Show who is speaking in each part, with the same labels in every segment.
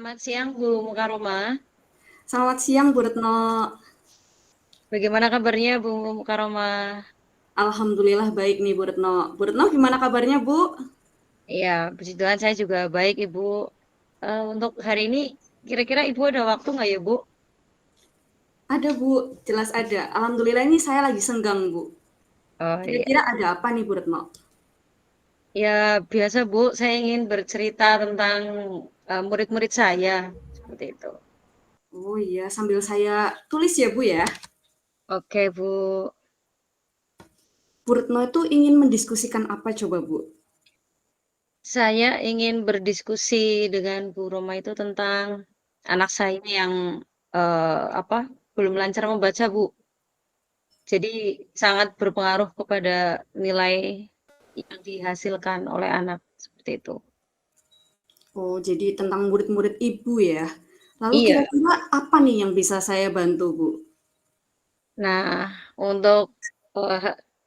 Speaker 1: Selamat siang Bu Mukaroma.
Speaker 2: Selamat siang Bu Retno.
Speaker 1: Bagaimana kabarnya Bu Mukaroma?
Speaker 2: Alhamdulillah baik nih Bu Retno. Bu Retno gimana kabarnya Bu?
Speaker 1: Iya, puji Tuhan saya juga baik Ibu. Untuk hari ini kira-kira Ibu ada waktu nggak ya Bu?
Speaker 2: Ada Bu, jelas ada. Alhamdulillah ini saya lagi senggang Bu.
Speaker 1: Oh iya,
Speaker 2: Kira-kira ada apa nih Bu Retno?
Speaker 1: ya biasa Bu, saya ingin bercerita tentang murid-murid saya seperti itu.
Speaker 2: Oh iya, sambil saya tulis ya Bu ya.
Speaker 1: Oke Bu,
Speaker 2: Bu Retno itu ingin mendiskusikan apa coba Bu?
Speaker 1: saya ingin berdiskusi dengan Bu Roma itu tentang anak saya yang apa belum lancar membaca Bu. Jadi sangat berpengaruh kepada nilai yang dihasilkan oleh anak seperti itu.
Speaker 2: Oh, jadi tentang murid-murid Ibu ya. Lalu
Speaker 1: Iya.
Speaker 2: kira-kira apa nih yang bisa saya bantu Bu?
Speaker 1: Nah, untuk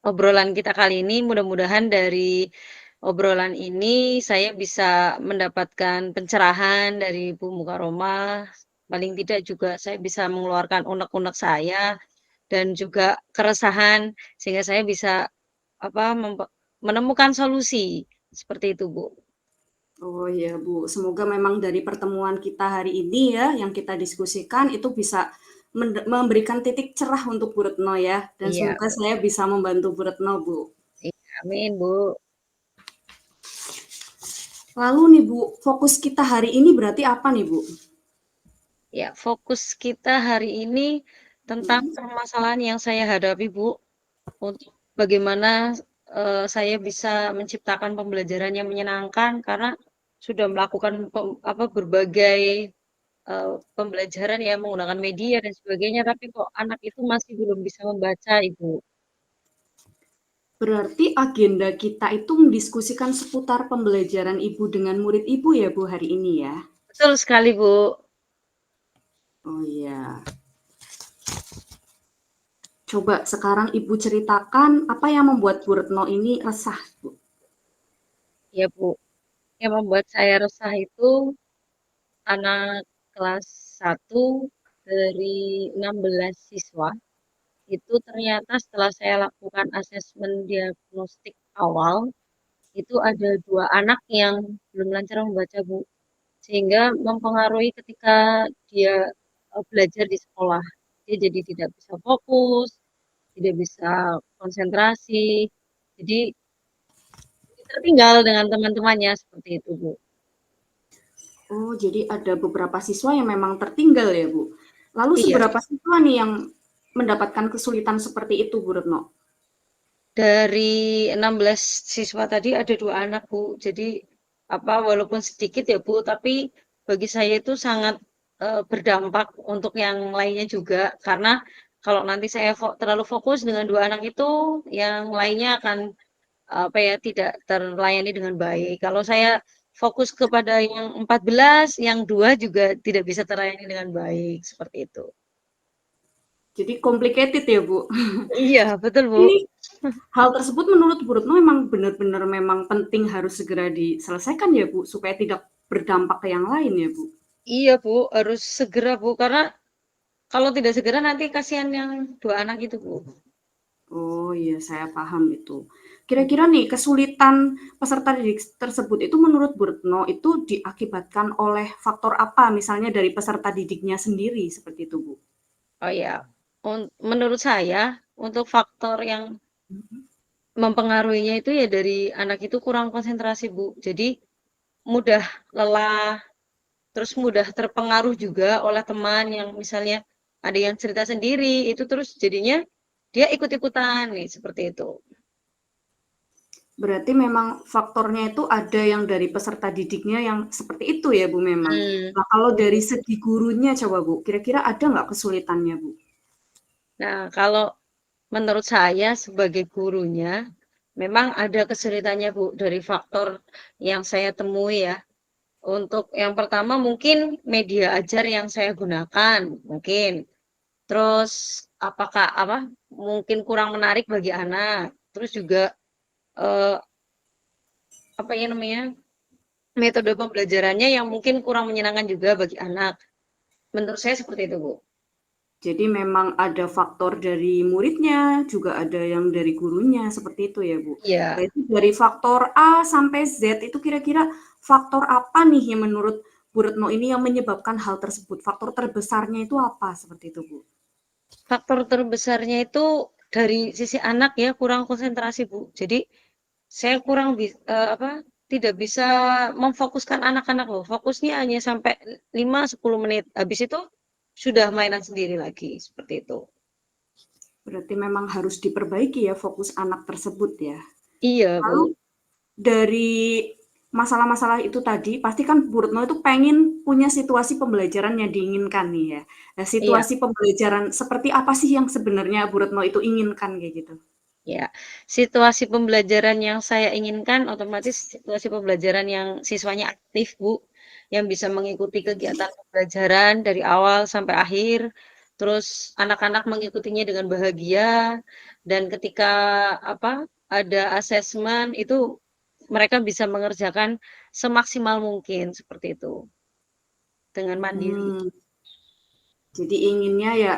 Speaker 1: obrolan kita kali ini mudah-mudahan dari obrolan ini saya bisa mendapatkan pencerahan dari Bu Mukaroma. Paling tidak juga saya bisa mengeluarkan unek-unek saya dan juga keresahan sehingga saya bisa apa menemukan solusi seperti itu, Bu.
Speaker 2: Oh iya Bu, semoga memang dari pertemuan kita hari ini ya, yang kita diskusikan itu bisa memberikan titik cerah untuk Bu Retno ya, dan
Speaker 1: Iya.
Speaker 2: semoga saya bisa membantu Bu Retno Bu.
Speaker 1: Iya, amin, Bu.
Speaker 2: Lalu nih Bu, fokus kita hari ini berarti apa nih Bu?
Speaker 1: Ya, fokus kita hari ini tentang permasalahan yang saya hadapi, Bu, untuk bagaimana saya bisa menciptakan pembelajaran yang menyenangkan karena sudah melakukan berbagai pembelajaran ya menggunakan media dan sebagainya, tapi kok anak itu masih belum bisa membaca, Ibu.
Speaker 2: Berarti agenda kita itu mendiskusikan seputar pembelajaran Ibu dengan murid Ibu ya Bu hari ini ya?
Speaker 1: Betul sekali, Bu.
Speaker 2: Oh iya. Coba sekarang Ibu ceritakan apa yang membuat Bu Retno ini resah Bu?
Speaker 1: Ya, Bu. Yang membuat saya resah itu anak kelas 1 dari 16 siswa, itu ternyata setelah saya lakukan asesmen diagnostik awal, itu ada 2 anak yang belum lancar membaca, Bu. Sehingga mempengaruhi ketika dia, belajar di sekolah. Dia jadi tidak bisa fokus, tidak bisa konsentrasi, jadi tertinggal dengan teman-temannya, seperti itu, Bu.
Speaker 2: Oh, jadi ada beberapa siswa yang memang tertinggal ya Bu. Lalu
Speaker 1: Iya.
Speaker 2: seberapa siswa nih yang mendapatkan kesulitan seperti itu Bu Retno?
Speaker 1: Dari 16 siswa tadi ada 2 anak, Bu. Jadi, walaupun sedikit ya, Bu, tapi bagi saya itu sangat, berdampak untuk yang lainnya juga. Karena kalau nanti saya terlalu fokus dengan 2 anak itu, yang lainnya akan, tidak terlayani dengan baik. Kalau saya fokus kepada yang 14, yang 2 juga tidak bisa terlayani dengan baik, seperti itu.
Speaker 2: Jadi complicated ya Bu.
Speaker 1: Iya, betul, Bu.
Speaker 2: Ini hal tersebut menurut Bu Retno memang benar-benar memang penting harus segera diselesaikan ya Bu, supaya tidak berdampak ke yang lain ya Bu?
Speaker 1: Iya, Bu, harus segera, Bu, karena kalau tidak segera nanti kasihan yang 2 anak itu, Bu.
Speaker 2: Oh iya, saya paham itu. Kira-kira nih, kesulitan peserta didik tersebut itu menurut Bu Retno itu diakibatkan oleh faktor apa? Misalnya dari peserta didiknya sendiri, seperti itu Bu.
Speaker 1: Oh ya, menurut saya untuk faktor yang mempengaruhinya itu ya dari anak itu kurang konsentrasi, Bu. Jadi mudah lelah, terus mudah terpengaruh juga oleh teman yang misalnya ada yang cerita sendiri, itu terus jadinya dia ikut-ikutan nih, seperti itu.
Speaker 2: Berarti memang faktornya itu ada yang dari peserta didiknya yang seperti itu ya Bu memang. Nah kalau dari
Speaker 1: Betul.
Speaker 2: segi gurunya coba Bu, kira-kira ada nggak kesulitannya Bu?
Speaker 1: Nah, kalau menurut saya sebagai gurunya, memang ada kesulitannya, Bu, dari faktor yang saya temui ya. Untuk yang pertama mungkin media ajar yang saya gunakan, mungkin. Terus mungkin kurang menarik bagi anak. Terus juga, eee, apa ya namanya, metode pembelajarannya yang mungkin kurang menyenangkan juga bagi anak. Menurut saya seperti itu, Bu.
Speaker 2: Jadi memang ada faktor dari muridnya, juga ada yang dari gurunya, seperti itu ya, Bu?
Speaker 1: Iya.
Speaker 2: Berarti dari faktor A sampai Z itu kira-kira faktor apa nih yang menurut Bu Retno ini yang menyebabkan hal tersebut? Faktor terbesarnya itu apa? Seperti itu, Bu?
Speaker 1: Faktor terbesarnya itu dari sisi anak ya, kurang konsentrasi, Bu. Jadi saya kurang apa, tidak bisa memfokuskan anak-anak loh. Fokusnya hanya sampai 5-10 menit. Habis itu sudah mainan sendiri lagi, seperti itu.
Speaker 2: Berarti memang harus diperbaiki ya fokus anak tersebut ya.
Speaker 1: Iya,
Speaker 2: Lalu
Speaker 1: Bu.
Speaker 2: dari masalah-masalah itu tadi, pasti kan Bu Retno itu pengen punya situasi pembelajaran yang diinginkan nih ya. Nah,
Speaker 1: Iya,
Speaker 2: situasi pembelajaran seperti apa sih yang sebenarnya Bu Retno itu inginkan kayak gitu?
Speaker 1: ya. Situasi pembelajaran yang saya inginkan otomatis situasi pembelajaran yang siswanya aktif, Bu, yang bisa mengikuti kegiatan pembelajaran dari awal sampai akhir, terus anak-anak mengikutinya dengan bahagia, dan ketika apa ada asesmen itu mereka bisa mengerjakan semaksimal mungkin seperti itu dengan mandiri.
Speaker 2: Hmm, jadi inginnya ya,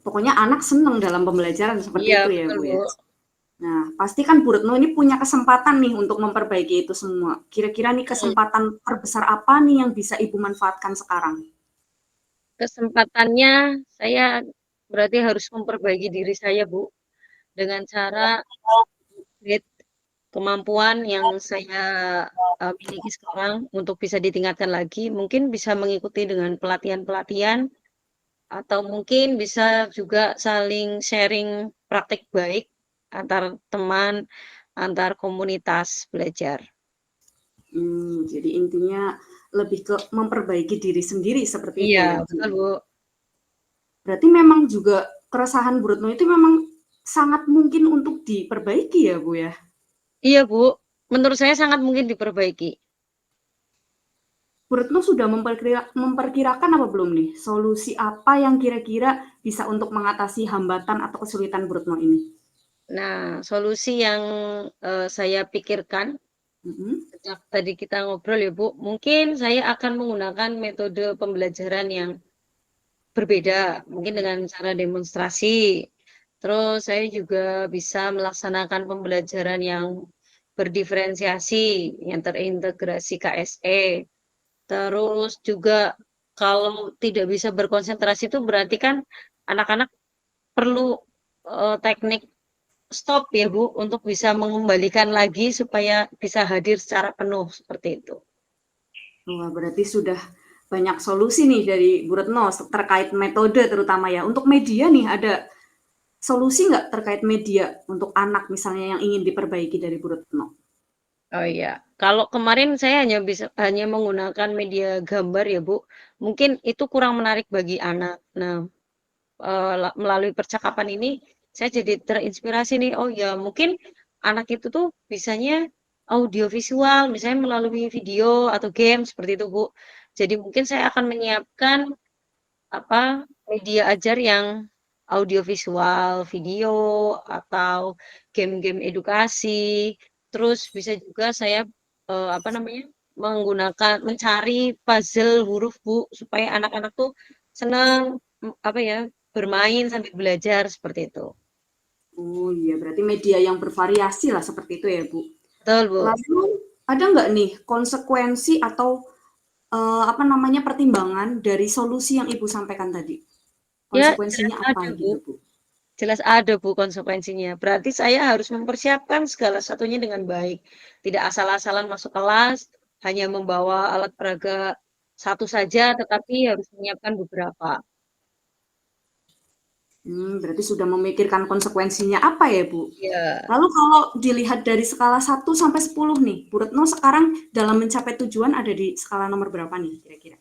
Speaker 2: pokoknya anak seneng dalam pembelajaran seperti
Speaker 1: Iya,
Speaker 2: itu ya
Speaker 1: betul,
Speaker 2: Bu
Speaker 1: Bu.
Speaker 2: ya. Nah, pasti kan Bu Retno ini punya kesempatan nih untuk memperbaiki itu semua. Kira-kira nih
Speaker 1: Hmm.
Speaker 2: kesempatan terbesar apa nih yang bisa Ibu manfaatkan sekarang?
Speaker 1: Kesempatannya saya berarti harus memperbaiki diri saya, Bu, dengan cara upgrade kemampuan yang saya miliki sekarang untuk bisa ditingkatkan lagi. Mungkin bisa mengikuti dengan pelatihan-pelatihan atau mungkin bisa juga saling sharing praktik baik antar teman, antar komunitas belajar.
Speaker 2: Jadi intinya lebih ke memperbaiki diri sendiri seperti itu
Speaker 1: Iya,
Speaker 2: ya Bu.
Speaker 1: betul, Bu.
Speaker 2: Berarti memang juga keresahan Bu Retno itu memang sangat mungkin untuk diperbaiki ya Bu ya.
Speaker 1: Iya, Bu. Menurut saya sangat mungkin diperbaiki.
Speaker 2: Bu Retno sudah memperkirakan apa belum nih solusi apa yang kira-kira bisa untuk mengatasi hambatan atau kesulitan Bu Retno ini?
Speaker 1: Nah, solusi yang saya pikirkan
Speaker 2: Mhm.
Speaker 1: sejak tadi kita ngobrol ya, Bu, mungkin saya akan menggunakan metode pembelajaran yang berbeda, mungkin dengan cara demonstrasi. Terus saya juga bisa melaksanakan pembelajaran yang berdiferensiasi, yang terintegrasi KSE. Terus juga kalau tidak bisa berkonsentrasi itu berarti kan anak-anak perlu teknik stop ya Bu, untuk bisa mengembalikan lagi supaya bisa hadir secara penuh seperti itu.
Speaker 2: Wah, berarti sudah banyak solusi nih dari Bu Retno terkait metode terutama ya. Untuk media nih ada solusi nggak terkait media untuk anak misalnya yang ingin diperbaiki dari Bu Retno?
Speaker 1: Oh iya, kalau kemarin saya hanya menggunakan media gambar ya Bu, mungkin itu kurang menarik bagi anak. Nah, melalui percakapan ini saya jadi terinspirasi nih, oh ya mungkin anak itu tuh bisanya audiovisual, misalnya melalui video atau game seperti itu Bu. Jadi mungkin saya akan menyiapkan apa media ajar yang audiovisual, video atau game-game edukasi. Terus bisa juga saya apa namanya mencari puzzle huruf Bu supaya anak-anak tuh senang apa ya bermain sambil belajar seperti itu.
Speaker 2: Oh iya, berarti media yang bervariasi lah seperti itu ya Bu.
Speaker 1: Betul Bu.
Speaker 2: Lalu ada nggak nih konsekuensi atau apa namanya pertimbangan dari solusi yang Ibu sampaikan tadi?
Speaker 1: Ya jelas
Speaker 2: Konsekuensinya apa
Speaker 1: ada Bu.
Speaker 2: gitu Bu?
Speaker 1: Jelas ada Bu konsekuensinya. Berarti saya harus mempersiapkan segala satunya dengan baik. Tidak asal-asalan masuk kelas, hanya membawa alat peraga satu saja, tetapi harus menyiapkan beberapa.
Speaker 2: Berarti sudah memikirkan konsekuensinya apa ya Bu?
Speaker 1: Ya,
Speaker 2: Lalu kalau dilihat dari skala 1 sampai 10 nih, Bu Retno sekarang dalam mencapai tujuan ada di skala nomor berapa nih kira-kira?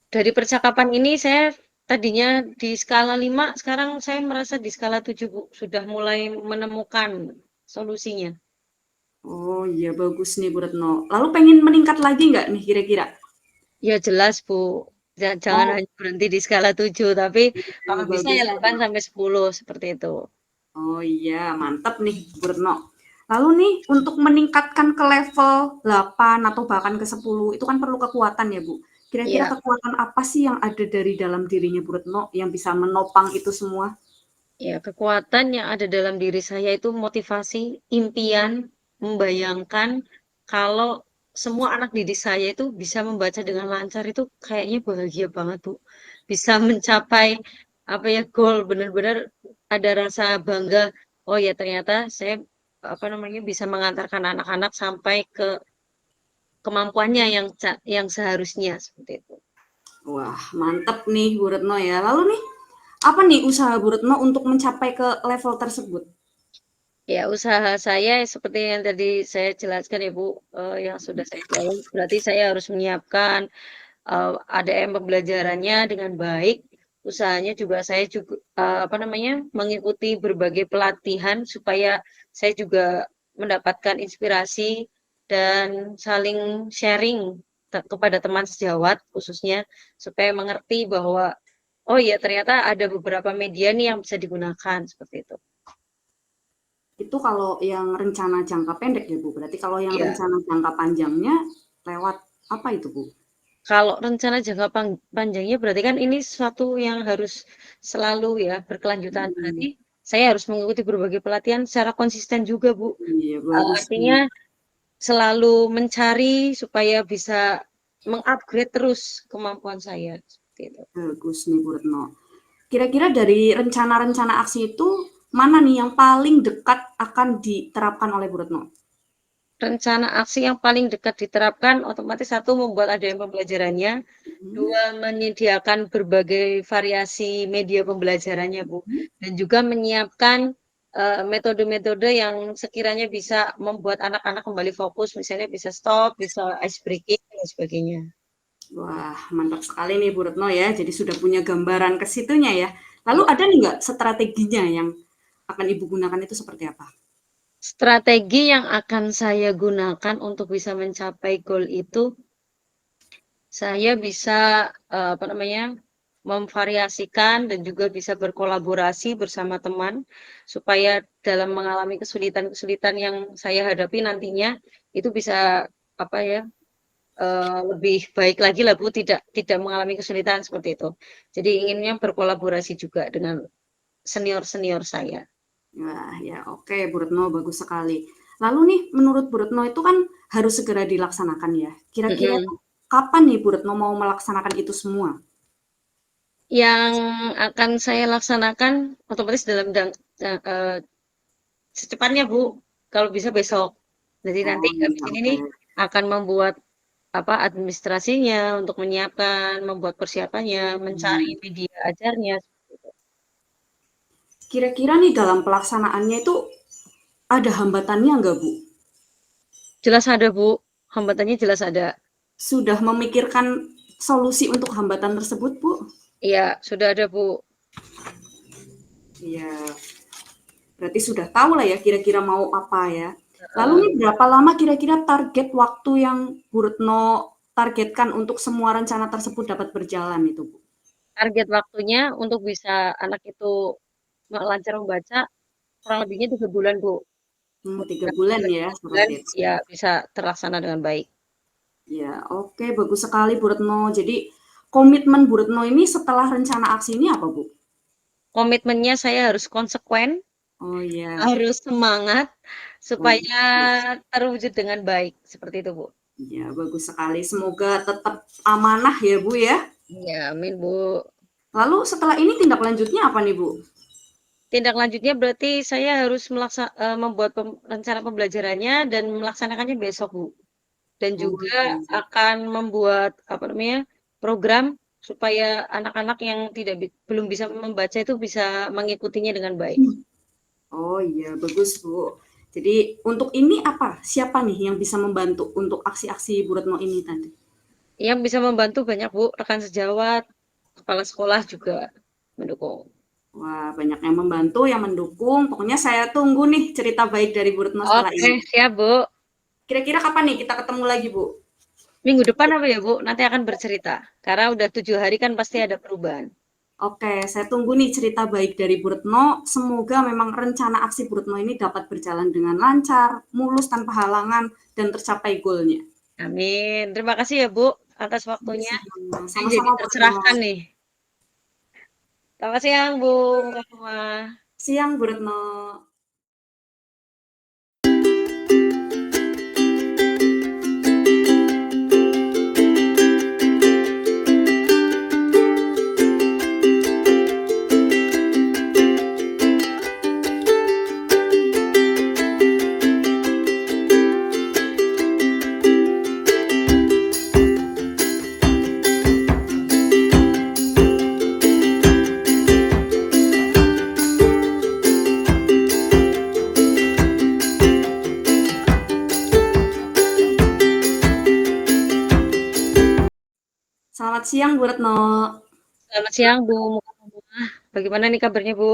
Speaker 1: dari percakapan ini saya tadinya di skala 5, sekarang saya merasa di skala 7 Bu. Sudah mulai menemukan solusinya.
Speaker 2: Oh iya bagus nih Bu Retno. Lalu pengen meningkat lagi nggak nih kira-kira?
Speaker 1: Ya jelas Bu. Jangan
Speaker 2: Oh
Speaker 1: hanya berhenti di skala 7, tapi
Speaker 2: iya
Speaker 1: kalau bisa
Speaker 2: bagus
Speaker 1: ya
Speaker 2: Bu
Speaker 1: 8
Speaker 2: Retno.
Speaker 1: sampai 10 seperti itu.
Speaker 2: Oh iya mantap nih Bu Retno. Lalu nih, untuk meningkatkan ke level 8 atau bahkan ke 10, itu kan perlu kekuatan ya, Bu. Kira-kira
Speaker 1: Iya,
Speaker 2: kekuatan apa sih yang ada dari dalam dirinya Bu Retno yang bisa menopang itu semua?
Speaker 1: ya kekuatan yang ada dalam diri saya itu motivasi, impian, membayangkan kalau semua anak didik saya itu bisa membaca dengan lancar itu kayaknya bahagia banget, Bu. Bisa mencapai apa ya goal benar-benar ada rasa bangga. Oh ya ternyata saya apa namanya bisa mengantarkan anak-anak sampai ke kemampuannya yang seharusnya seperti itu.
Speaker 2: Wah, mantep nih Bu Retno ya. Lalu nih, apa nih usaha Bu Retno untuk mencapai ke level tersebut?
Speaker 1: Ya, usaha saya seperti yang tadi saya jelaskan ya, Bu, yang sudah saya jawab, berarti saya harus menyiapkan, ADM pembelajarannya dengan baik, usahanya juga saya juga, apa namanya, mengikuti berbagai pelatihan supaya saya juga mendapatkan inspirasi dan saling sharing kepada teman sejawat khususnya, supaya mengerti bahwa, oh ya ternyata ada beberapa media nih yang bisa digunakan, seperti itu.
Speaker 2: Itu kalau yang rencana jangka pendek ya, Bu. Berarti kalau yang
Speaker 1: Iya.
Speaker 2: rencana jangka panjangnya lewat apa itu, Bu?
Speaker 1: Kalau rencana jangka panjangnya berarti kan ini sesuatu yang harus selalu ya berkelanjutan. Berarti
Speaker 2: Mhm.
Speaker 1: saya harus mengikuti berbagai pelatihan secara konsisten juga, Bu.
Speaker 2: Iya, bagus
Speaker 1: Artinya
Speaker 2: nih.
Speaker 1: selalu mencari supaya bisa mengupgrade terus kemampuan saya, seperti itu.
Speaker 2: Bagus nih Bu Retno. Kira-kira dari rencana-rencana aksi itu, mana nih yang paling dekat akan diterapkan oleh Bu Retno?
Speaker 1: Rencana aksi yang paling dekat diterapkan otomatis satu membuat ADM pembelajarannya,
Speaker 2: Mhm.
Speaker 1: dua menyediakan berbagai variasi media pembelajarannya, Bu, dan juga menyiapkan, metode-metode yang sekiranya bisa membuat anak-anak kembali fokus, misalnya bisa stop, bisa ice breaking, dan sebagainya.
Speaker 2: Wah, mantap sekali nih Bu Retno ya. Jadi sudah punya gambaran ke situnya ya. Lalu
Speaker 1: Iya.
Speaker 2: ada nih nggak strateginya yang akan Ibu gunakan itu seperti apa?
Speaker 1: Strategi yang akan saya gunakan untuk bisa mencapai goal itu, saya bisa, apa namanya, memvariasikan dan juga bisa berkolaborasi bersama teman, supaya dalam mengalami kesulitan-kesulitan yang saya hadapi nantinya, itu bisa, apa ya, lebih baik lagi lah Bu, tidak tidak mengalami kesulitan seperti itu. Jadi inginnya berkolaborasi juga dengan senior-senior saya.
Speaker 2: Wah, ya oke Bu Retno, bagus sekali. Lalu nih, menurut Bu Retno itu kan harus segera dilaksanakan ya. Kira-kira
Speaker 1: Mhm.
Speaker 2: tuh kapan nih Bu Retno mau melaksanakan itu semua?
Speaker 1: Yang akan saya laksanakan otomatis dalam secepatnya, Bu, kalau bisa besok. Jadi nanti
Speaker 2: Oh
Speaker 1: habis
Speaker 2: iya,
Speaker 1: ini
Speaker 2: oke.
Speaker 1: nih akan membuat apa, administrasinya untuk menyiapkan, membuat persiapannya, mencari
Speaker 2: Hmm.
Speaker 1: media ajarnya, seperti itu.
Speaker 2: Kira-kira nih dalam pelaksanaannya itu ada hambatannya nggak Bu?
Speaker 1: Jelas ada, Bu, hambatannya jelas ada.
Speaker 2: Sudah memikirkan solusi untuk hambatan tersebut Bu?
Speaker 1: Iya, sudah ada, Bu.
Speaker 2: Iya, berarti sudah tahu lah ya kira-kira mau apa ya. Lalu
Speaker 1: Heeh.
Speaker 2: nih berapa lama kira-kira target waktu yang Bu Retno targetkan untuk semua rencana tersebut dapat berjalan itu Bu?
Speaker 1: Target waktunya untuk bisa anak itu lancar membaca kurang lebihnya 3 bulan, Bu.
Speaker 2: 3
Speaker 1: Mudah-mudahan
Speaker 2: bulan
Speaker 1: dalam
Speaker 2: ya
Speaker 1: 3 bulan
Speaker 2: seperti itu.
Speaker 1: ya bisa terlaksana dengan baik.
Speaker 2: Ya, oke, bagus sekali Bu Retno. Jadi komitmen Bu Retno ini setelah rencana aksi ini apa Bu?
Speaker 1: Komitmennya saya harus konsekuen,
Speaker 2: Oh ya,
Speaker 1: harus semangat, supaya
Speaker 2: bagus.
Speaker 1: terwujud dengan baik, seperti itu, Bu.
Speaker 2: Ya, bagus sekali. Semoga tetap amanah ya Bu ya.
Speaker 1: Iya, amin, Bu.
Speaker 2: Lalu setelah ini tindak lanjutnya apa nih Bu?
Speaker 1: Tindak lanjutnya berarti saya harus membuat rencana pembelajarannya dan melaksanakannya besok, Bu. Dan
Speaker 2: Oh,
Speaker 1: juga
Speaker 2: iya.
Speaker 1: akan membuat, apa namanya, program supaya anak-anak yang tidak belum bisa membaca itu bisa mengikutinya dengan baik.
Speaker 2: Oh iya, bagus Bu. Jadi untuk ini apa? Siapa nih yang bisa membantu untuk aksi-aksi Bu Retno ini tadi?
Speaker 1: Yang bisa membantu banyak, Bu, rekan sejawat, kepala sekolah juga mendukung.
Speaker 2: Wah, banyak yang membantu, yang mendukung. Pokoknya saya tunggu nih cerita baik dari Bu Retno setelah
Speaker 1: Oke,
Speaker 2: ini.
Speaker 1: siap, Bu.
Speaker 2: Kira-kira kapan nih kita ketemu lagi Bu?
Speaker 1: Minggu depan apa ya, Bu? Nanti akan bercerita. Karena udah 7 hari kan pasti ada perubahan.
Speaker 2: Oke, saya tunggu nih cerita baik dari Bu Retno. Semoga memang rencana aksi Bu Retno ini dapat berjalan dengan lancar, mulus tanpa halangan, dan tercapai goalnya.
Speaker 1: Amin. Terima kasih ya Bu atas waktunya. Saya jadi
Speaker 2: Sama-sama Bu Retno.
Speaker 1: tercerahkan nih. Selamat siang Bu Mukaroma.
Speaker 2: Siang Bu Retno. Selamat siang Bu Retno.
Speaker 1: Selamat siang Bu Mukaroma. Bagaimana nih kabarnya Bu?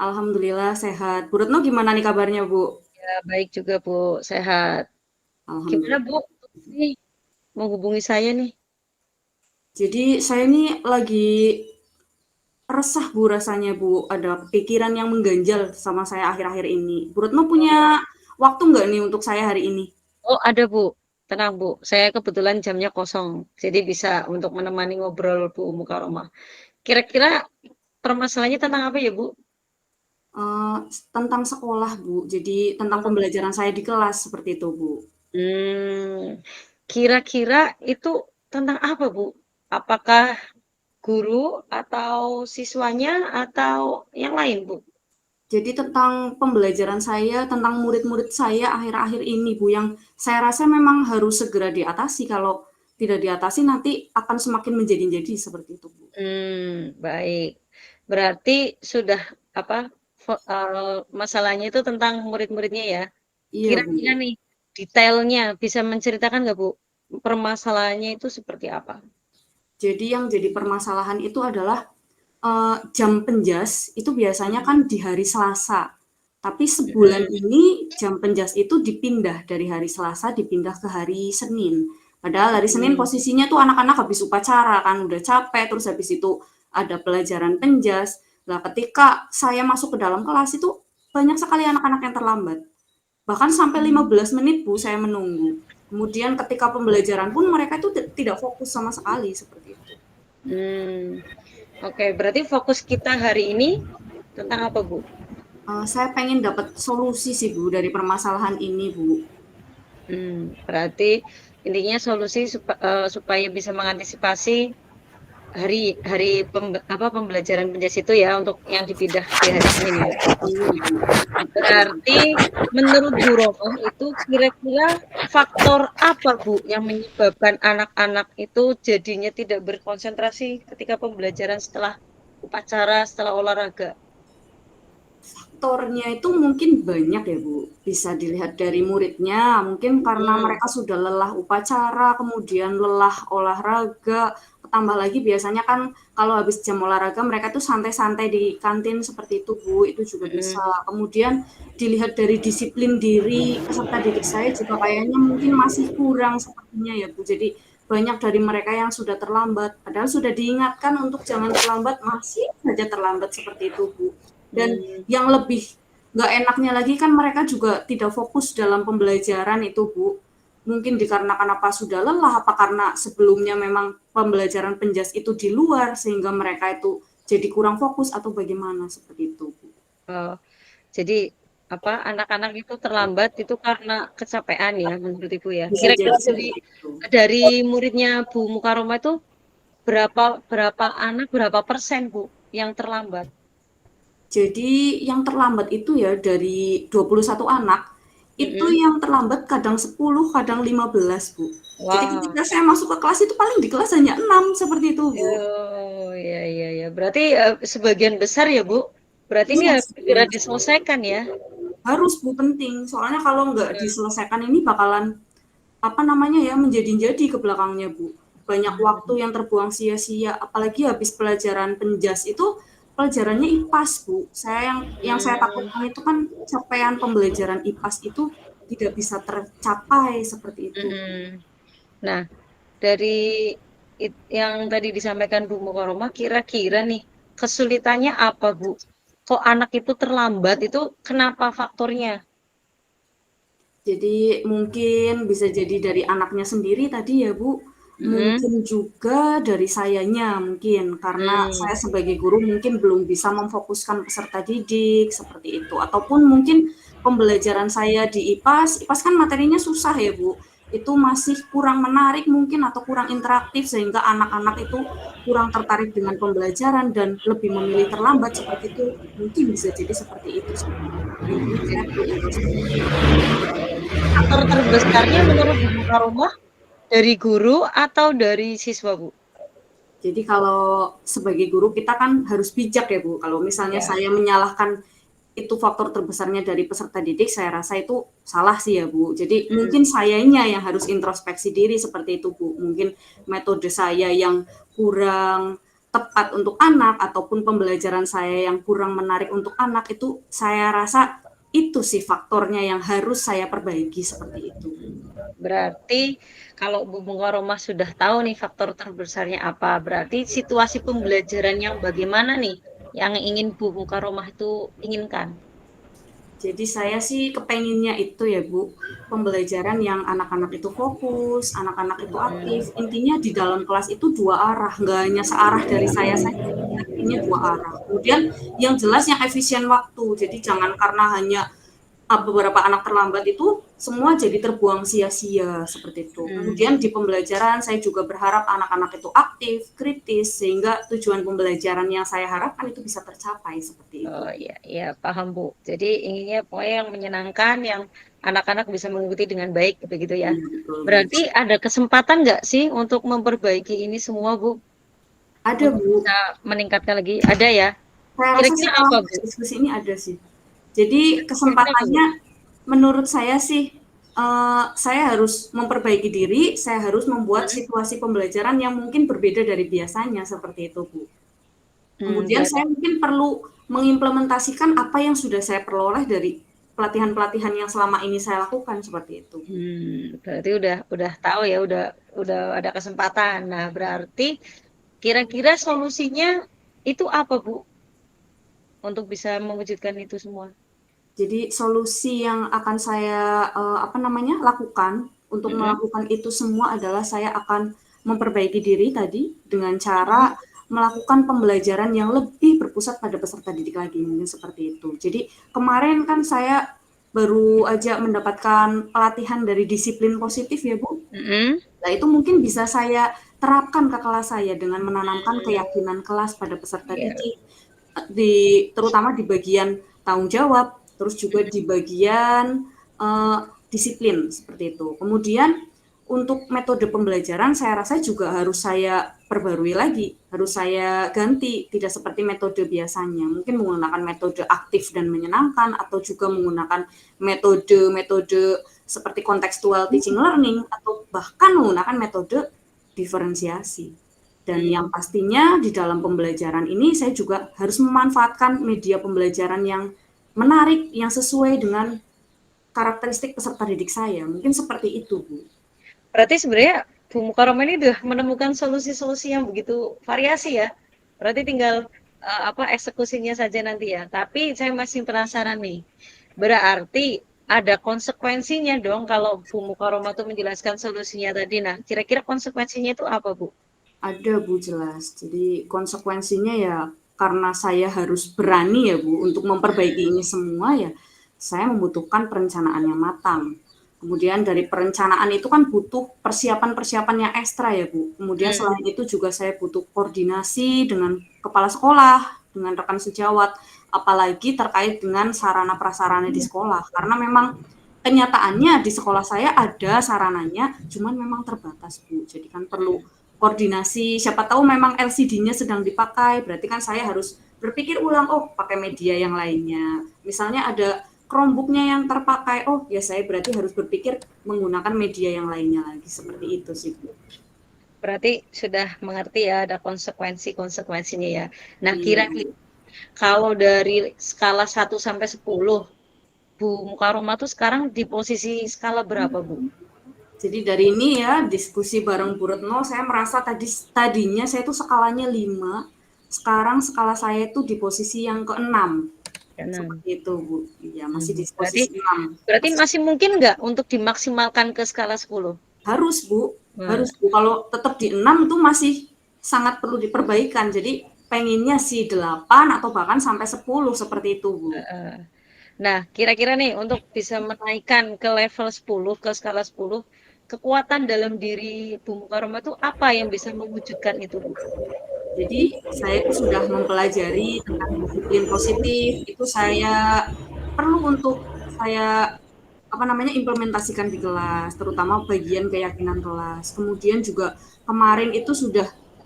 Speaker 2: Alhamdulillah sehat. Bu Retno gimana nih kabarnya Bu?
Speaker 1: Ya, baik juga Bu, sehat. Gimana
Speaker 2: Alhamdulillah.
Speaker 1: Bu? Nih, menghubungi saya nih.
Speaker 2: Jadi saya ini lagi resah Bu rasanya Bu. Ada pikiran yang mengganjal sama saya akhir-akhir ini. Bu Retno punya waktu nggak nih untuk saya hari ini?
Speaker 1: Oh, ada Bu. Tenang Bu, saya kebetulan jamnya kosong. Jadi bisa untuk menemani ngobrol Bu Mukaroma. Kira-kira permasalahannya tentang apa ya Bu?
Speaker 2: Eee, tentang sekolah, Bu. Jadi tentang pembelajaran saya di kelas, seperti itu, Bu.
Speaker 1: Hmm, kira-kira itu tentang apa Bu? Apakah guru atau siswanya atau yang lain Bu?
Speaker 2: Jadi tentang pembelajaran saya, tentang murid-murid saya akhir-akhir ini, Bu, yang saya rasa memang harus segera diatasi. Kalau tidak diatasi nanti akan semakin menjadi-jadi, seperti itu, Bu.
Speaker 1: Baik. Berarti sudah apa, masalahnya itu tentang murid-muridnya ya?
Speaker 2: Iya,
Speaker 1: Kira-kira
Speaker 2: Bu.
Speaker 1: nih, detailnya bisa menceritakan nggak, Bu? Permasalahannya itu seperti apa?
Speaker 2: Jadi yang jadi permasalahan itu adalah jam penjas itu biasanya
Speaker 1: Mhm,
Speaker 2: kan di hari Selasa. Tapi sebulan
Speaker 1: mhm,
Speaker 2: ini jam penjas itu dipindah dari hari Selasa dipindah ke hari Senin. Padahal hari Senin
Speaker 1: mhm,
Speaker 2: posisinya tuh anak-anak habis upacara kan udah capek terus habis itu ada pelajaran penjas. Nah, ketika saya masuk ke dalam kelas itu banyak sekali anak-anak yang terlambat. Bahkan sampai 15 menit Bu saya menunggu. Kemudian ketika pembelajaran pun mereka itu tidak fokus sama sekali seperti itu.
Speaker 1: mmm. Oke, berarti fokus kita hari ini tentang apa, Bu?
Speaker 2: Saya pengen dapat solusi sih Bu dari permasalahan ini Bu.
Speaker 1: Berarti intinya solusi supaya bisa mengantisipasi hari hari pembelajaran penjas itu ya, untuk yang dipindah di hari Senin ya? Berarti menurut Bu Rono itu kira-kira faktor apa Bu yang menyebabkan anak-anak itu jadinya tidak berkonsentrasi ketika pembelajaran setelah upacara, setelah olahraga?
Speaker 2: Faktornya itu mungkin banyak ya Bu, bisa dilihat dari muridnya, mungkin karena
Speaker 1: Hmm,
Speaker 2: mereka sudah lelah upacara, kemudian lelah olahraga, tambah lagi biasanya kan kalau habis jam olahraga mereka tuh santai-santai di kantin seperti itu Bu, itu juga bisa.
Speaker 1: mm,
Speaker 2: Kemudian dilihat dari disiplin diri peserta didik saya juga kayaknya mungkin masih kurang sepertinya ya Bu. Jadi banyak dari mereka yang sudah terlambat, padahal sudah diingatkan untuk jangan terlambat, masih saja terlambat seperti itu Bu. Dan
Speaker 1: hmm,
Speaker 2: yang lebih nggak enaknya lagi kan mereka juga tidak fokus dalam pembelajaran itu Bu. Mungkin dikarenakan apa sudah lelah, apa karena sebelumnya memang pembelajaran penjas itu di luar sehingga mereka itu jadi kurang fokus atau bagaimana seperti itu Bu.
Speaker 1: oh, jadi apa anak-anak itu terlambat itu karena kecapean ya menurut Ibu ya?
Speaker 2: Bisa
Speaker 1: Kira-kira
Speaker 2: jadi
Speaker 1: dari
Speaker 2: seperti itu.
Speaker 1: dari muridnya Bu Mukaroma itu berapa berapa anak, berapa persen Bu yang terlambat?
Speaker 2: Jadi yang terlambat itu ya dari 21 anak, itu
Speaker 1: Mm-mm.
Speaker 2: yang terlambat kadang 10, kadang 15 Bu. Jadi
Speaker 1: Wah.
Speaker 2: ketika saya masuk ke kelas itu paling di kelas hanya 6 seperti itu Bu.
Speaker 1: Oh, iya iya ya. Berarti, sebagian besar ya, Bu? Berarti ini
Speaker 2: Iya,
Speaker 1: harus
Speaker 2: sebagian
Speaker 1: segera
Speaker 2: besar.
Speaker 1: diselesaikan ya?
Speaker 2: Harus Bu, penting. Soalnya kalau nggak diselesaikan ini bakalan apa namanya ya menjadi-jadi ke belakangnya Bu. Banyak waktu
Speaker 1: Mmm,
Speaker 2: yang terbuang sia-sia, apalagi habis pelajaran penjas itu pelajarannya IPAS Bu. Yang saya
Speaker 1: mmm,
Speaker 2: takutkan itu kan capaian pembelajaran IPAS itu tidak bisa tercapai seperti itu.
Speaker 1: mhm. Nah, dari yang tadi disampaikan Bu Mukaroma, kira-kira nih, kesulitannya apa, Bu? Kok anak itu terlambat itu kenapa faktornya?
Speaker 2: Jadi mungkin bisa jadi dari anaknya sendiri tadi ya Bu,
Speaker 1: Mhm,
Speaker 2: mungkin juga dari sayanya mungkin, karena
Speaker 1: mmm,
Speaker 2: saya sebagai guru mungkin belum bisa memfokuskan peserta didik seperti itu, ataupun mungkin pembelajaran saya di IPAS, IPAS kan materinya susah ya Bu, itu masih kurang menarik mungkin atau kurang interaktif sehingga anak-anak itu kurang tertarik dengan pembelajaran dan lebih memilih terlambat seperti itu, mungkin bisa jadi seperti itu sih Bu. Intinya saya perlu introspeksi.
Speaker 1: faktor terbesarnya menurut Bu Mukaromah dari guru atau dari siswa, Bu?
Speaker 2: Jadi kalau sebagai guru kita kan harus bijak ya Bu. Kalau misalnya
Speaker 1: Ya,
Speaker 2: saya menyalahkan itu faktor terbesarnya dari peserta didik, saya rasa itu salah sih ya Bu. Jadi
Speaker 1: mmm,
Speaker 2: mungkin sayanya yang harus introspeksi diri seperti itu Bu. Mungkin metode saya yang kurang tepat untuk anak ataupun pembelajaran saya yang kurang menarik untuk anak itu saya rasa itu sih faktornya yang harus saya perbaiki seperti itu.
Speaker 1: berarti kalau Bu Mukaromah sudah tahu nih faktor terbesarnya apa, berarti situasi pembelajaran yang bagaimana nih yang ingin Bu Mukaromah itu inginkan?
Speaker 2: Jadi saya sih kepenginnya itu ya Bu, pembelajaran yang anak-anak itu fokus, anak-anak itu aktif.
Speaker 1: Mhm,
Speaker 2: Intinya di dalam kelas itu dua arah, nggak hanya searah dari saya saja, intinya dua arah. Kemudian yang jelas yang efisien waktu, jadi jangan karena hanya beberapa anak terlambat itu semua jadi terbuang sia-sia seperti itu.
Speaker 1: mmm.
Speaker 2: Kemudian di pembelajaran saya juga berharap anak-anak itu aktif, kritis sehingga tujuan pembelajaran yang saya harapkan itu bisa tercapai seperti itu.
Speaker 1: Oh, iya iya, paham, Bu. Jadi inginnya pokoknya yang menyenangkan, yang anak-anak bisa mengikuti dengan baik, begitu ya.
Speaker 2: Iya betul Bu.
Speaker 1: Berarti ada kesempatan nggak sih untuk memperbaiki ini semua, Bu?
Speaker 2: Ada
Speaker 1: Untuk
Speaker 2: Bu,
Speaker 1: bisa meningkatkan lagi? Ada ya?
Speaker 2: saya rasa
Speaker 1: Kira-kira
Speaker 2: setelah
Speaker 1: apa, Bu?
Speaker 2: diskusi ini ada sih. Jadi
Speaker 1: Kira-kira apa, Bu?
Speaker 2: kesempatannya menurut saya sih saya harus memperbaiki diri, saya harus membuat
Speaker 1: Mhm.
Speaker 2: situasi pembelajaran yang mungkin berbeda dari biasanya seperti itu, Bu. Kemudian
Speaker 1: Berarti
Speaker 2: saya mungkin perlu mengimplementasikan apa yang sudah saya peroleh dari pelatihan-pelatihan yang selama ini saya lakukan seperti itu.
Speaker 1: berarti udah tahu ya, udah ada kesempatan. Nah, berarti kira-kira solusinya itu apa, Bu? Untuk bisa mewujudkan itu semua?
Speaker 2: Jadi solusi yang akan saya apa namanya lakukan untuk
Speaker 1: Mhm,
Speaker 2: melakukan itu semua adalah saya akan memperbaiki diri tadi dengan
Speaker 1: mhm.
Speaker 2: cara melakukan pembelajaran yang lebih berpusat pada peserta didik lagi mungkin seperti itu. Jadi kemarin kan saya baru aja mendapatkan pelatihan dari disiplin positif ya Bu.
Speaker 1: Mhm.
Speaker 2: Nah itu mungkin bisa saya terapkan ke kelas saya dengan menanamkan keyakinan kelas pada peserta
Speaker 1: Iya,
Speaker 2: didik di terutama di bagian tanggung jawab, terus juga di bagian disiplin seperti itu. Kemudian untuk metode pembelajaran saya rasa juga harus saya perbarui lagi, harus saya ganti, tidak seperti metode biasanya. Mungkin menggunakan metode aktif dan menyenangkan atau juga menggunakan metode-metode seperti contextual teaching learning atau bahkan menggunakan metode diferensiasi. Dan yang
Speaker 1: mmm,
Speaker 2: pastinya di dalam pembelajaran ini saya juga harus memanfaatkan media pembelajaran yang menarik, yang sesuai dengan karakteristik peserta didik saya. Mungkin seperti itu, Bu.
Speaker 1: berarti sebenarnya Bu Mukaroma ini udah menemukan solusi-solusi yang begitu variasi ya. Berarti tinggal, apa, eksekusinya saja nanti ya. Tapi saya masih penasaran nih, berarti ada konsekuensinya dong kalau Bu Mukaroma tuh menjelaskan solusinya tadi. Nah, kira-kira konsekuensinya itu apa, Bu?
Speaker 2: Ada, Bu, jelas. Jadi konsekuensinya ya karena saya harus berani ya, Bu, untuk memperbaiki ini semua ya, saya membutuhkan perencanaan yang matang. Kemudian dari perencanaan itu kan butuh persiapan-persiapan yang ekstra ya, Bu. Kemudian
Speaker 1: Mmm,
Speaker 2: selain itu juga saya butuh koordinasi dengan kepala sekolah, dengan rekan sejawat, apalagi terkait dengan sarana prasarana di sekolah. Karena memang kenyataannya di sekolah saya ada sarananya, cuman memang terbatas, Bu. Jadi kan perlu
Speaker 1: mhm.
Speaker 2: koordinasi, siapa tahu memang LCD-nya sedang dipakai, berarti kan saya harus berpikir ulang, oh pakai media yang lainnya. Misalnya ada Chromebook-nya yang terpakai, oh ya saya berarti harus berpikir menggunakan media yang lainnya lagi, seperti itu sih Bu.
Speaker 1: Berarti sudah mengerti ya ada konsekuensi-konsekuensinya ya. Nah,
Speaker 2: Iya.
Speaker 1: kira-kira kalau dari skala 1 sampai 10, Bu Mukaroma tuh sekarang di posisi skala berapa, Bu?
Speaker 2: Jadi dari ini ya diskusi bareng Bu Retno, saya merasa tadinya saya tuh skalanya 5, sekarang skala saya itu di posisi yang ke-6,
Speaker 1: Keenam.
Speaker 2: seperti itu, Bu. Iya, masih di
Speaker 1: Berarti
Speaker 2: posisi 6.
Speaker 1: berarti masih mungkin nggak untuk dimaksimalkan ke skala 10?
Speaker 2: Harus, Bu,
Speaker 1: Nah,
Speaker 2: harus, Bu. Kalau tetap di 6 itu masih sangat perlu diperbaikan. Jadi pengennya sih 8 atau bahkan sampai 10 seperti itu, Bu.
Speaker 1: heeh. Nah, kira-kira nih untuk bisa menaikkan ke level 10, ke skala 10, kekuatan dalam diri Bu Mukaroma itu apa yang bisa mewujudkan itu, Bu?
Speaker 2: Jadi saya itu sudah mempelajari tentang disiplin positif, itu saya perlu untuk saya apa namanya implementasikan di kelas, terutama bagian keyakinan kelas. Kemudian juga kemarin itu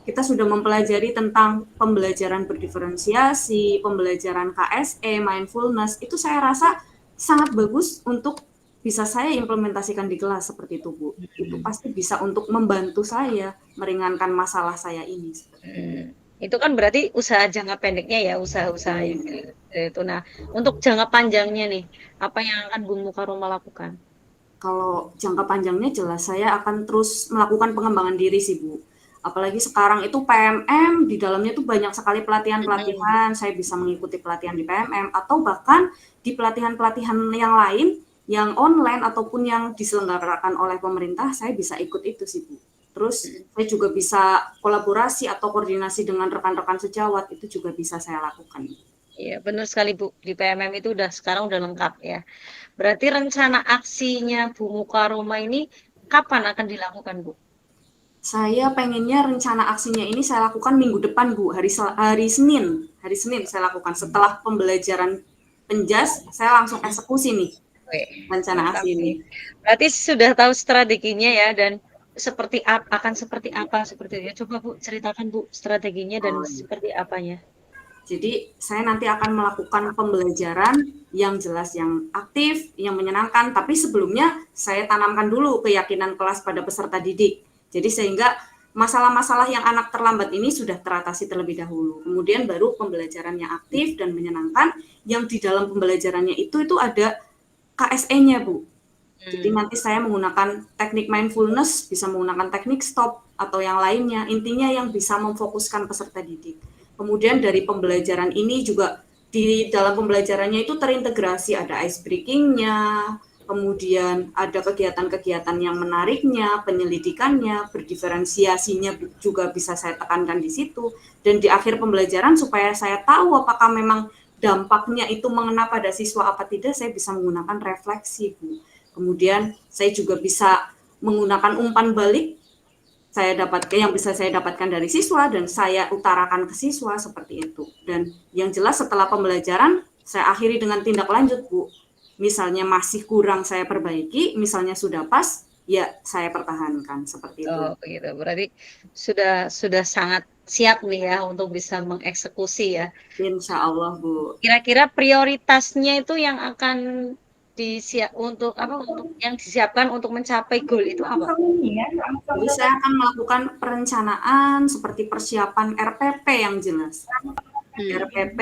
Speaker 2: kita sudah mempelajari tentang pembelajaran berdiferensiasi, pembelajaran KSE, mindfulness. Itu saya rasa sangat bagus untuk bisa saya implementasikan di kelas seperti itu, Bu. Itu
Speaker 1: Hmm.
Speaker 2: pasti bisa untuk membantu saya meringankan masalah saya ini.
Speaker 1: Itu kan berarti usaha jangka pendeknya ya, usaha-usaha yang itu. Nah, untuk jangka panjangnya nih, apa yang akan Bu Mukaroma lakukan?
Speaker 2: Kalau jangka panjangnya jelas saya akan terus melakukan pengembangan diri sih, Bu. Apalagi sekarang itu PMM, di dalamnya tuh banyak sekali
Speaker 1: Hmm.
Speaker 2: pelatihan-pelatihan, saya bisa mengikuti pelatihan di PMM, atau bahkan di pelatihan-pelatihan yang lain, yang online ataupun yang diselenggarakan oleh pemerintah, saya bisa ikut itu sih, Bu. Terus saya juga bisa kolaborasi atau koordinasi dengan rekan-rekan sejawat, itu juga bisa saya lakukan.
Speaker 1: Iya, benar sekali Bu. Di PMM itu udah sekarang udah lengkap ya. Berarti rencana aksinya Bu Mukaroma ini kapan akan dilakukan, Bu?
Speaker 2: Saya pengennya rencana aksinya ini saya lakukan minggu depan, Bu, hari Senin. Hari Senin saya lakukan setelah pembelajaran penjas, saya langsung eksekusi nih
Speaker 1: Wih,
Speaker 2: rencana aksi
Speaker 1: mantap
Speaker 2: ini.
Speaker 1: nih. Berarti sudah tahu strateginya ya dan seperti akan seperti apa seperti itu. Ya. Coba Bu ceritakan Bu strateginya dan
Speaker 2: Oh, iya.
Speaker 1: seperti apanya.
Speaker 2: Jadi saya nanti akan melakukan pembelajaran yang jelas, yang aktif, yang menyenangkan, tapi sebelumnya saya tanamkan dulu keyakinan kelas pada peserta didik. Jadi sehingga masalah-masalah yang anak terlambat ini sudah teratasi terlebih dahulu. Kemudian baru pembelajaran yang aktif dan menyenangkan, yang di dalam pembelajarannya itu ada KSE-nya, Bu. Jadi
Speaker 1: Hmm.
Speaker 2: nanti saya menggunakan teknik mindfulness, bisa menggunakan teknik stop atau yang lainnya. Intinya yang bisa memfokuskan peserta didik. Kemudian dari pembelajaran ini juga di dalam pembelajarannya itu terintegrasi ada ice breaking-nya, kemudian ada kegiatan-kegiatan yang menariknya, penyelidikannya, berdiferensiasinya juga bisa saya tekankan di situ. Dan di akhir pembelajaran supaya saya tahu apakah memang dampaknya itu mengena pada siswa apa tidak, saya bisa menggunakan refleksi, Bu. Kemudian saya juga bisa menggunakan umpan balik yang bisa saya dapatkan dari siswa dan saya utarakan ke siswa seperti itu. Dan yang jelas setelah pembelajaran saya akhiri dengan tindak lanjut, Bu. Misalnya masih kurang saya perbaiki, misalnya sudah pas, ya saya pertahankan seperti
Speaker 1: Oh,
Speaker 2: itu.
Speaker 1: begitu. Berarti sudah sangat siap nih ya untuk bisa mengeksekusi ya.
Speaker 2: Insya Allah, Bu.
Speaker 1: Kira-kira prioritasnya itu yang akan untuk apa untuk yang disiapkan untuk mencapai goal itu apa?
Speaker 2: Jadi saya akan melakukan perencanaan seperti persiapan RPP yang jelas.
Speaker 1: Hmm.
Speaker 2: RPP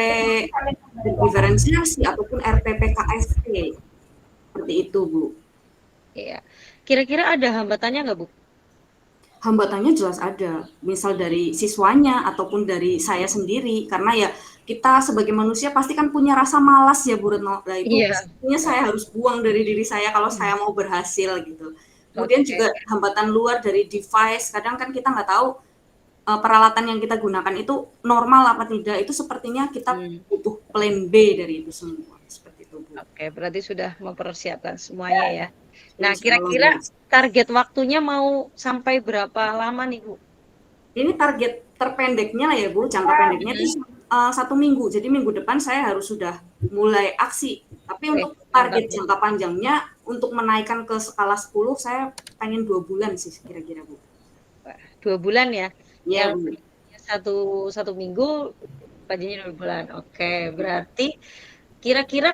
Speaker 2: diferensiasi ataupun RPP KST. Seperti itu, Bu.
Speaker 1: Iya. Kira-kira ada hambatannya nggak, Bu?
Speaker 2: Hambatannya jelas ada, misal dari siswanya ataupun dari saya sendiri, karena ya kita sebagai manusia pasti kan punya rasa malas ya, Bu Retno. Nah itu
Speaker 1: Iya.
Speaker 2: sebenarnya saya harus buang dari diri saya kalau saya mau berhasil gitu. Kemudian
Speaker 1: Oke.
Speaker 2: juga hambatan luar dari device, kadang kan kita nggak tahu peralatan yang kita gunakan itu normal apa tidak, itu sepertinya kita
Speaker 1: Hmm.
Speaker 2: butuh plan B dari itu semua. Seperti itu, Bu.
Speaker 1: Oke, berarti sudah mempersiapkan semuanya ya. Nah,
Speaker 2: Insya Allah,
Speaker 1: kira-kira
Speaker 2: Bu.
Speaker 1: target waktunya mau sampai berapa lama nih, Bu?
Speaker 2: Ini target terpendeknya ya, Bu, jangka pendeknya itu
Speaker 1: Mhm.
Speaker 2: 1 minggu. Jadi minggu depan saya harus sudah mulai aksi. Tapi
Speaker 1: Oke,
Speaker 2: untuk
Speaker 1: mantap
Speaker 2: target
Speaker 1: nih.
Speaker 2: jangka panjangnya, untuk menaikkan ke skala 10, saya pengen 2 bulan sih kira-kira, Bu.
Speaker 1: Wah, 2 bulan ya.
Speaker 2: Ya,
Speaker 1: Yang
Speaker 2: Bu.
Speaker 1: tadinya satu minggu, panjangnya 2 bulan. Oke, berarti kira-kira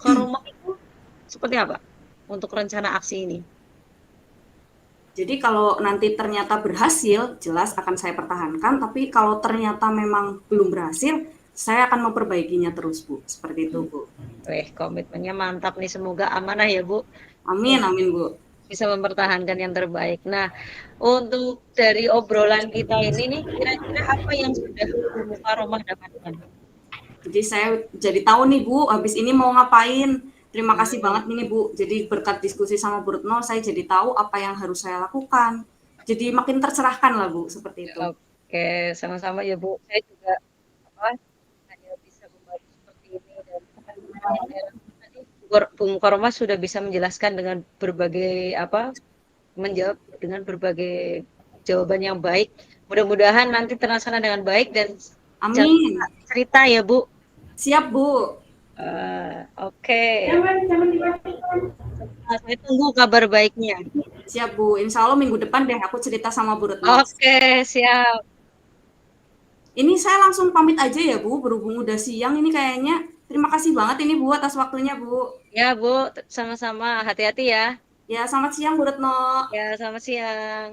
Speaker 1: ke rumah itu seperti apa untuk rencana aksi ini?
Speaker 2: Jadi kalau nanti ternyata berhasil, jelas akan saya pertahankan. Tapi kalau ternyata memang belum berhasil, saya akan memperbaikinya terus, Bu. Seperti itu,
Speaker 1: Hmm.
Speaker 2: Bu.
Speaker 1: Weh, komitmennya mantap nih. Semoga amanah ya, Bu.
Speaker 2: Amin, amin, Bu.
Speaker 1: bisa mempertahankan yang terbaik. Nah, untuk dari obrolan kita ini nih, kira-kira apa yang sudah Bu Mukaromah dapatkan?
Speaker 2: Jadi saya jadi tahu nih Bu, habis ini mau ngapain. Terima kasih banget
Speaker 1: Hmm,
Speaker 2: nih Bu. Jadi berkat diskusi sama Bu Retno, saya jadi tahu apa yang harus saya lakukan. Jadi makin tercerahkan lah Bu, seperti itu.
Speaker 1: oke, sama-sama ya Bu. Saya juga apa hanya bisa membantu seperti ini dan saya rasa tadi Bu Mukaromah sudah bisa menjelaskan dengan berbagai apa menjawab dengan berbagai jawaban yang baik. Mudah-mudahan nanti terlaksana dengan baik dan jangan lupa
Speaker 2: Amin.
Speaker 1: cerita ya Bu.
Speaker 2: Siap Bu.
Speaker 1: Oke. Nah, saya tunggu kabar baiknya.
Speaker 2: Siap Bu. Insya Allah minggu depan deh aku cerita sama Bu Retno.
Speaker 1: Oke, siap.
Speaker 2: Ini saya langsung pamit aja ya Bu, berhubung udah siang ini kayaknya. Terima kasih banget ini Bu atas waktunya Bu.
Speaker 1: Ya Bu, sama-sama. Hati-hati ya.
Speaker 2: Ya, selamat siang Bu Retno.
Speaker 1: Ya, selamat siang.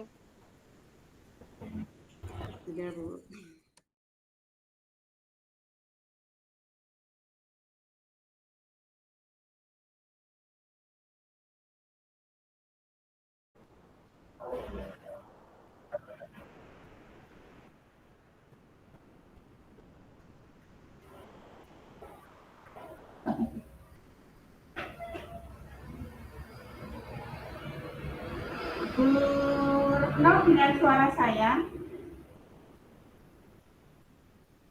Speaker 2: Udah Bu.
Speaker 3: Bu Retno dengan suara saya,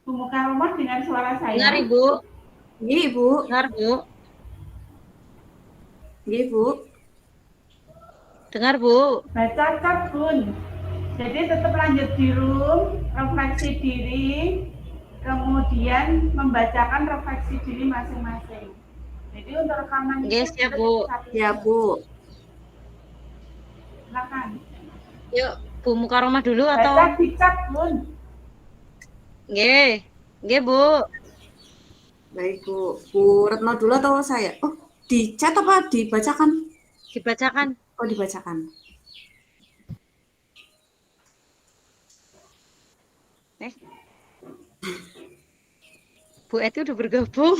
Speaker 3: Bu Mukaromah dengan suara
Speaker 1: Dengar
Speaker 3: saya.
Speaker 1: Ibu.
Speaker 2: Iya Bu.
Speaker 1: Dengar Bu.
Speaker 2: Iya Bu.
Speaker 1: Dengar Bu.
Speaker 3: Baca chat Bun. Jadi tetap lanjut di room, refleksi diri, kemudian membacakan refleksi diri masing-masing. Jadi untuk rekaman itu
Speaker 1: Yes, ya
Speaker 3: kita
Speaker 1: Bu.
Speaker 3: satu
Speaker 2: Ya Bu.
Speaker 3: silakan.
Speaker 1: Yuk, Bu Mukaromah dulu atau?
Speaker 3: Baca di chat Bun.
Speaker 1: Nggih. Nggih, Bu.
Speaker 2: Baik Bu. Bu Retno dulu atau saya? Oh, di chat apa dibacakan?
Speaker 1: Dibacakan.
Speaker 2: Oh, dibacakan.
Speaker 1: Eh, Bu Eti udah bergabung.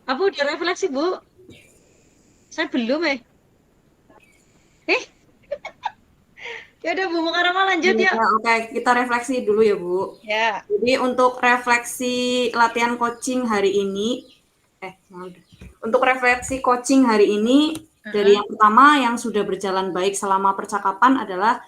Speaker 1: Apa udah refleksi, Bu? Saya belum, eh. Eh, ya udah Bu Mukaromah lanjut
Speaker 2: Ya,
Speaker 1: yuk.
Speaker 2: oke, kita refleksi dulu ya Bu.
Speaker 1: Ya.
Speaker 2: Jadi untuk refleksi latihan coaching hari ini, untuk refleksi coaching hari ini dari yang pertama yang sudah berjalan baik selama percakapan adalah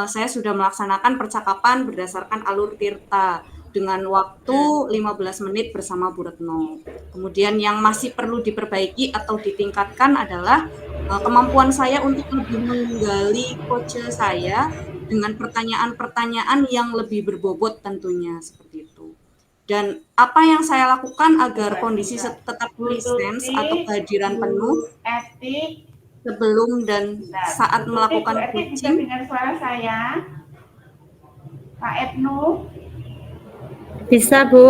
Speaker 2: saya sudah melaksanakan percakapan berdasarkan alur Tirta dengan waktu 15 menit bersama Bu Retno. Kemudian yang masih perlu diperbaiki atau ditingkatkan adalah kemampuan saya untuk lebih menggali coach saya dengan pertanyaan-pertanyaan yang lebih berbobot tentunya seperti itu. Dan apa yang saya lakukan agar kondisi tetap presence atau kehadiran penuh
Speaker 3: Etik.
Speaker 2: sebelum dan saat melakukan
Speaker 3: Bu Etik bisa
Speaker 2: coaching.
Speaker 3: dengar suara saya? Pak Ebnu.
Speaker 4: Bisa, Bu.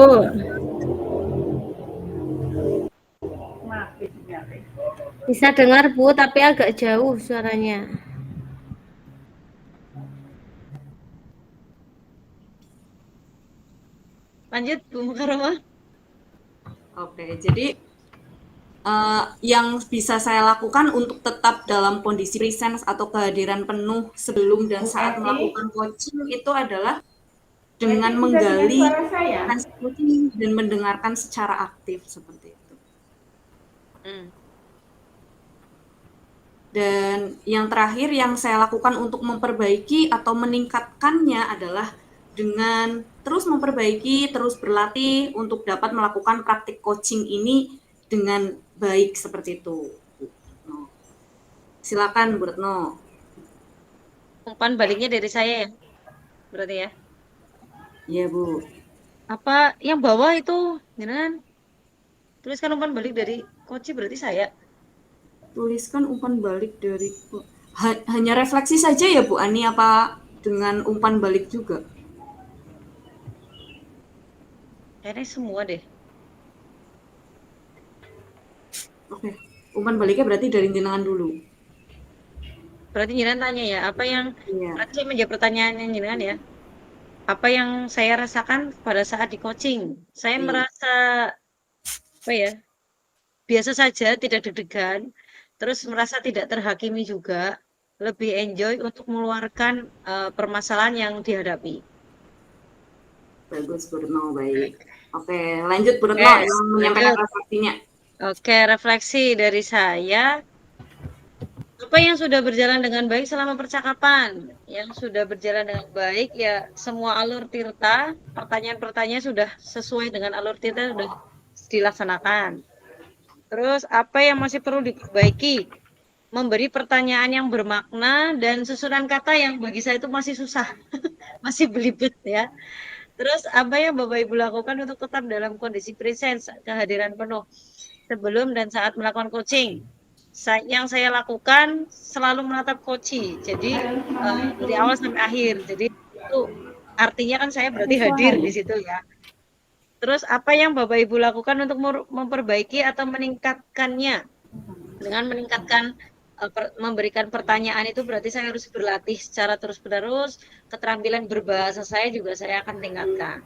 Speaker 4: Bisa dengar, Bu, tapi agak jauh suaranya.
Speaker 1: Lanjut, Bu Mukaromah.
Speaker 2: Oke, jadi yang bisa saya lakukan untuk tetap dalam kondisi presence atau kehadiran penuh sebelum dan saat melakukan coaching itu adalah dengan menggali coaching dan mendengarkan secara aktif seperti itu. Dan yang terakhir yang saya lakukan untuk memperbaiki atau meningkatkannya adalah dengan terus memperbaiki, terus berlatih untuk dapat melakukan praktik coaching ini dengan baik seperti itu. Silakan Bu Retno.
Speaker 1: Umpan baliknya dari saya ya, berarti ya.
Speaker 2: Iya Bu.
Speaker 1: Apa yang bawah itu, jangan tuliskan umpan balik dari coach berarti saya.
Speaker 2: Tuliskan umpan balik dari hanya refleksi saja ya Bu Ani apa dengan umpan balik juga?
Speaker 1: Kayaknya semua deh.
Speaker 2: Oke. Umpan baliknya berarti dari jenengan dulu.
Speaker 1: Berarti jenengan tanya ya, apa yang berarti saya menjawab pertanyaannya jenengan ya. Apa yang saya rasakan pada saat di coaching? Saya merasa apa ya? Biasa saja, tidak deg-degan. Terus merasa tidak terhakimi juga. lebih enjoy untuk mengeluarkan permasalahan yang dihadapi.
Speaker 2: Bagus Bu Retno, baik. Oke, lanjut Bu Retno
Speaker 1: Oke,
Speaker 2: yang menyampaikan
Speaker 1: lanjut.
Speaker 2: refleksinya.
Speaker 1: Oke, refleksi dari saya. Apa yang sudah berjalan dengan baik selama percakapan? Yang sudah berjalan dengan baik ya semua alur tirta, pertanyaan-pertanyaan sudah sesuai dengan alur tirta sudah dilaksanakan. Terus apa yang masih perlu diperbaiki? Memberi pertanyaan yang bermakna dan susunan kata yang bagi saya itu masih susah, masih belibet ya. Terus apa yang Bapak Ibu lakukan untuk tetap dalam kondisi presence, kehadiran penuh sebelum dan saat melakukan coaching? Yang saya lakukan selalu menatap coaching. Jadi dari awal sampai akhir. Jadi itu artinya kan saya berarti hadir di situ ya. Terus apa yang Bapak Ibu lakukan untuk memperbaiki atau meningkatkannya? Dengan meningkatkan memberikan pertanyaan itu berarti saya harus berlatih secara terus-menerus, keterampilan berbahasa saya juga saya akan tingkatkan.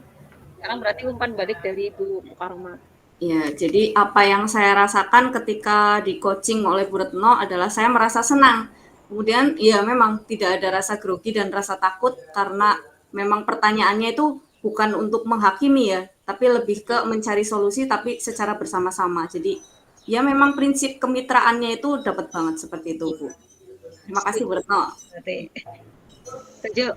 Speaker 1: Sekarang berarti umpan balik dari Ibu Mukaroma.
Speaker 2: Ya, jadi apa yang saya rasakan ketika di coaching oleh Bu Retno adalah saya merasa senang. Kemudian ya memang tidak ada rasa grogi dan rasa takut karena memang pertanyaannya itu bukan untuk menghakimi ya, tapi lebih ke mencari solusi tapi secara bersama-sama. Jadi ya memang prinsip kemitraannya itu dapat banget seperti itu Bu. Terima kasih Bu Retno.
Speaker 1: Setuju.